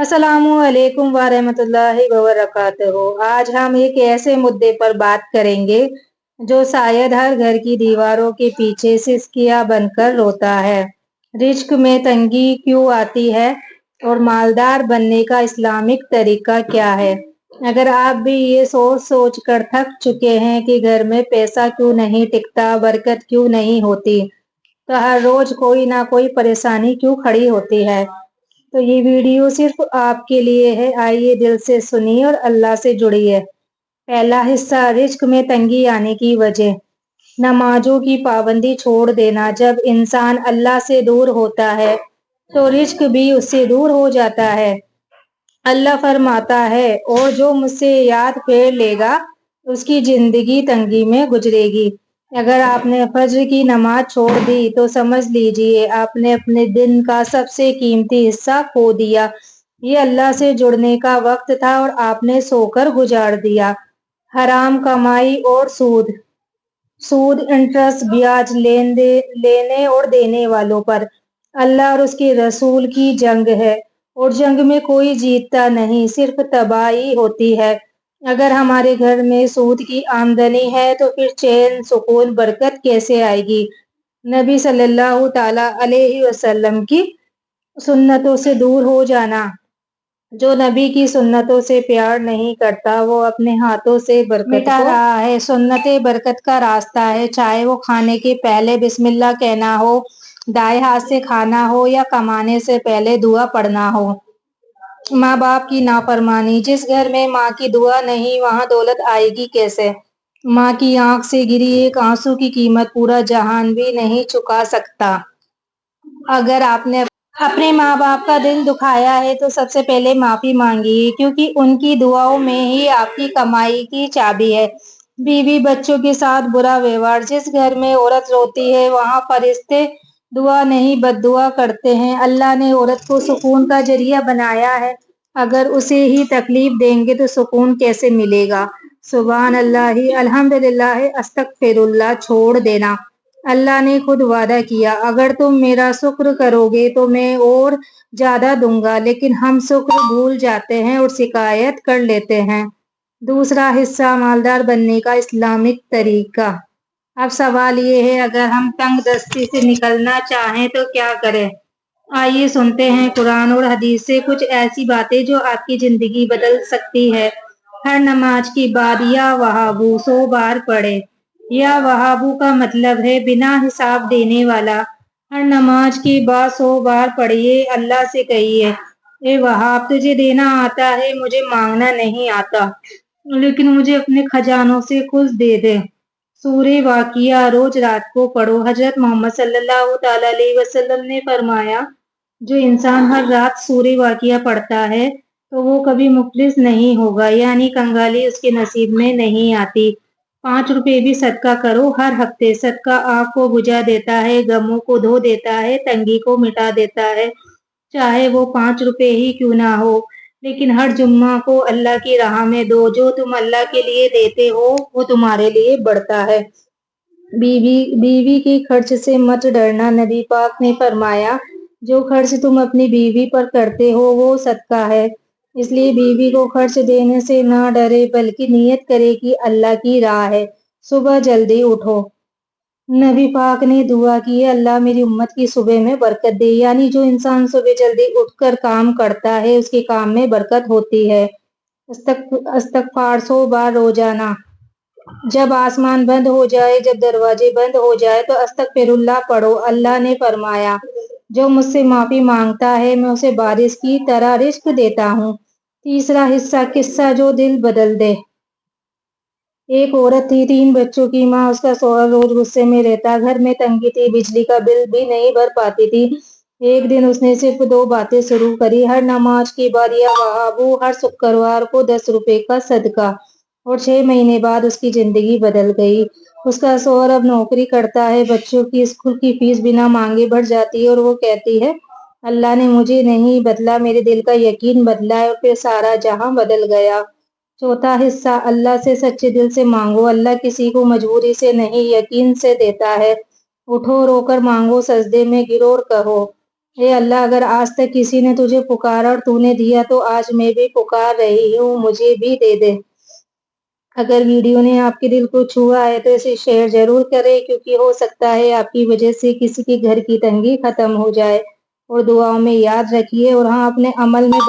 अस्सलामु अलैकुम वरहमतुल्लाहि वबरकातुहू। आज हम एक ऐसे मुद्दे पर बात करेंगे जो शायद हर घर की दीवारों के पीछे सिसकियां बनकर रोता है। रिज्क में तंगी क्यों आती है और मालदार बनने का इस्लामिक तरीका क्या है। अगर आप भी ये सोच सोच कर थक चुके हैं कि घर में पैसा क्यों नहीं टिकता, बरकत क्यों नहीं होती, तो हर रोज कोई ना कोई परेशानी क्यों खड़ी होती है, तो ये वीडियो सिर्फ आपके लिए है। आइए दिल से सुनिए और अल्लाह से जुड़िए। पहला हिस्सा, रिज्क में तंगी आने की वजह। नमाजों की पाबंदी छोड़ देना। जब इंसान अल्लाह से दूर होता है तो रिज्क भी उससे दूर हो जाता है। अल्लाह फरमाता है, और जो मुझसे याद फेर लेगा उसकी जिंदगी तंगी में गुजरेगी। अगर आपने फज्र की नमाज छोड़ दी तो समझ लीजिए आपने अपने दिन का सबसे कीमती हिस्सा खो दिया। ये अल्लाह से जुड़ने का वक्त था और आपने सोकर गुजार दिया। हराम कमाई और सूद। सूद, इंटरेस्ट, ब्याज लेने और देने वालों पर अल्लाह और उसके रसूल की जंग है, और जंग में कोई जीतता नहीं, सिर्फ तबाही होती है। अगर हमारे घर में सूद की आमदनी है तो फिर चैन, सुकून, बरकत कैसे आएगी। नबी सल्लल्लाहु ताला अलैहि वसल्लम की सुन्नतों से दूर हो जाना। जो नबी की सुन्नतों से प्यार नहीं करता वो अपने हाथों से बरकत मिटा रहा है। सुन्नतें बरकत का रास्ता है, चाहे वो खाने के पहले बिस्मिल्लाह कहना हो, दाएं हाथ से खाना हो या कमाने से पहले दुआ पढ़ना हो। माँ बाप की नाफरमानी। जिस घर में माँ की दुआ नहीं वहाँ दौलत आएगी कैसे। माँ की आंख से गिरी एक आंसू की कीमत पूरा जहान भी नहीं चुका सकता। अगर आपने अपने माँ बाप का दिल दुखाया है तो सबसे पहले माफी मांगिए, क्योंकि उनकी दुआओं में ही आपकी कमाई की चाबी है। बीवी बच्चों के साथ बुरा व्यवहार। जिस घर में औरत रोती है वहाँ फरिश्ते दुआ नहीं बद्दुआ करते हैं। अल्लाह ने औरत को सुकून का जरिया बनाया है, अगर उसे ही तकलीफ देंगे तो सुकून कैसे मिलेगा। सुभान अल्लाह, अल्हम्दुलिल्लाह, अस्तगफिरुल्लाह छोड़ देना। अल्लाह ने खुद वादा किया, अगर तुम मेरा शुक्र करोगे तो मैं और ज्यादा दूंगा, लेकिन हम शुक्र भूल जाते हैं और शिकायत कर लेते हैं। दूसरा हिस्सा, मालदार बनने का इस्लामिक तरीका। अब सवाल ये है, अगर हम तंग दस्ती से निकलना चाहें तो क्या करें। आइए सुनते हैं कुरान और हदीस से कुछ ऐसी बातें जो आपकी जिंदगी बदल सकती है। हर नमाज के बाद या वहाबू 100 बार पढ़े। या वहाबू का मतलब है बिना हिसाब देने वाला। हर नमाज के बाद 100 बार पढ़िए, अल्लाह से कहिए, ए वहाब, तुझे देना आता है, मुझे मांगना नहीं आता, लेकिन मुझे अपने खजानों से कुछ दे दे। सूरे वाकिया रोज रात को पढ़ो। हजरत मोहम्मद सल्लल्लाहु ताला अलैहि वसल्लम ने फरमाया, जो इंसान हर रात सूरे वाकिया पढ़ता है तो वो कभी मुफलिस नहीं होगा, यानी कंगाली उसके नसीब में नहीं आती। 5 रुपए भी सदका करो हर हफ्ते। सदका आग को बुझा देता है, गमों को धो देता है, तंगी को मिटा देता है, चाहे वो 5 रुपए ही क्यों ना हो। लेकिन हर जुम्मा को अल्लाह की राह में दो। जो तुम अल्लाह के लिए देते हो वो तुम्हारे लिए बढ़ता है। बीवी के खर्च से मत डरना। नबी पाक ने फरमाया, जो खर्च तुम अपनी बीवी पर करते हो वो सदका है। इसलिए बीवी को खर्च देने से ना डरे, बल्कि नियत करे कि अल्लाह की राह है। सुबह जल्दी उठो। नबी पाक ने दुआ की है, अल्लाह मेरी उम्मत की सुबह में बरकत दे, यानी जो इंसान सुबह जल्दी उठकर काम करता है उसके काम में बरकत होती है। इस्तगफार 100 बार रोजाना। जब आसमान बंद हो जाए, जब दरवाजे बंद हो जाए तो अस्तगफिरुल्लाह पढ़ो। अल्लाह ने फरमाया, जो मुझसे माफी मांगता है मैं उसे बारिश की तरह रिज्क देता हूँ। तीसरा हिस्सा, किस्सा जो दिल बदल दे। एक औरत थी, 3 बच्चों की माँ। उसका शौहर रोज गुस्से में रहता, घर में तंगी थी, बिजली का बिल भी नहीं भर पाती थी। एक दिन उसने सिर्फ 2 बातें शुरू करी, हर नमाज के बाद या वहाबू, हर शुक्रवार को 10 रुपए का सदका। और 6 महीने बाद उसकी जिंदगी बदल गई। उसका शौहर अब नौकरी करता है, बच्चों की स्कूल की फीस बिना मांगे भर जाती है, और वो कहती है, अल्लाह ने मुझे नहीं बदला, मेरे दिल का यकीन बदला है, और फिर सारा जहां बदल गया। चौथा हिस्सा, अल्लाह से सच्चे दिल से मांगो। अल्लाह किसी को मजबूरी से नहीं, यकीन से देता है। उठो, रोकर मांगो, सजदे में गिरो और कहो, اے اللہ، اگر آج تک کسی نے تجھے پکارا اور تو نے دیا تو آج میں بھی پکار رہی ہوں، مجھے بھی دے دے۔ اگر ویڈیو نے آپ کے دل کو چھوا ہے تو اسے شیئر ضرور کریں، کیونکہ ہو سکتا ہے آپ کی وجہ سے کسی کے گھر کی تنگی ختم ہو جائے۔ اور دعاؤں میں یاد رکھیے اور ہاں، اپنے عمل میں